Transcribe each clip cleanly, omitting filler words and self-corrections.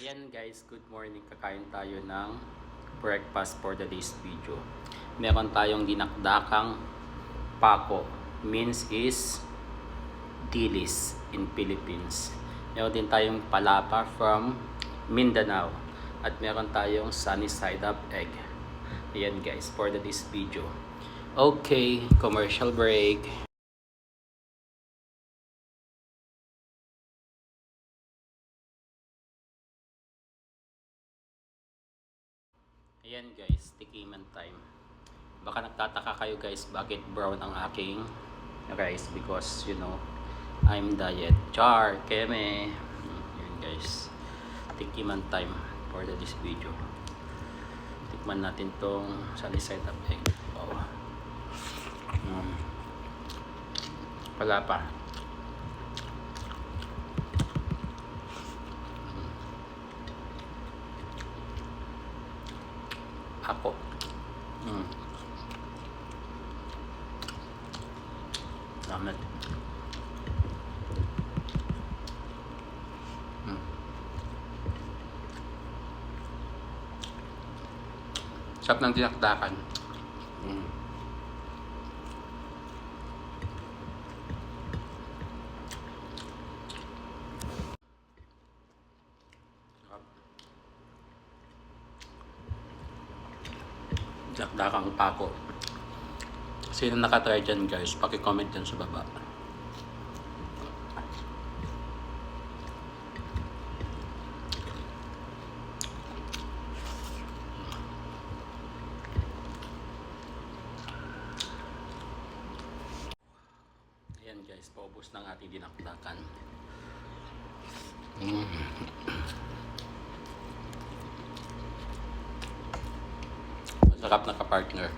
Ayan guys, good morning. Kakain tayo ng breakfast for the day's video. Meron tayong dinakdakang pako. Means is dilis in Philippines. Meron din tayong palapa from Mindanao. At meron tayong sunny side up egg. Ayan guys, for the day's video. Okay, commercial break. Ayan guys, tikiman time. Baka nagtataka kayo guys bakit brown ang aking rice because you know I'm diet. Char, keme. Ayan guys, tikiman time for this video. Tikman natin tong sunny side up egg. Wow. Palapa. Ako. Salamat. Sarap ng dinakdakan. Dinakdakang pako. Sino nakatry dyan guys? Paki-comment dyan sa baba. Ayan guys, paubos ng ating dinakdakan. Masarap na ka-partner.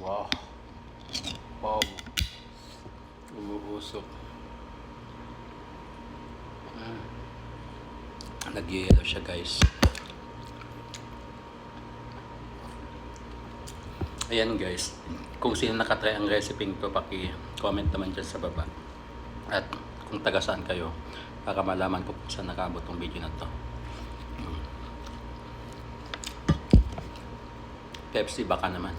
Wow. Wow. Umuusok. Nag-yellow siya guys. Ayan guys. Kung sino nakatry ang recipe ko, paki-comment naman dyan sa baba. At kung taga saan kayo, para malaman ko kung saan nakaabot tong video na to. Pepsi baka naman.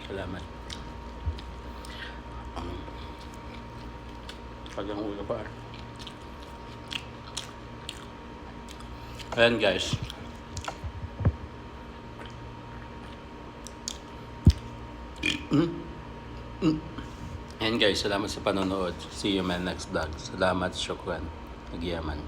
Salamat. Pagang ulo pa. Ayan guys. Ayan guys, salamat sa panonood. See you in my next vlog. Salamat, syukran. Nagyaman.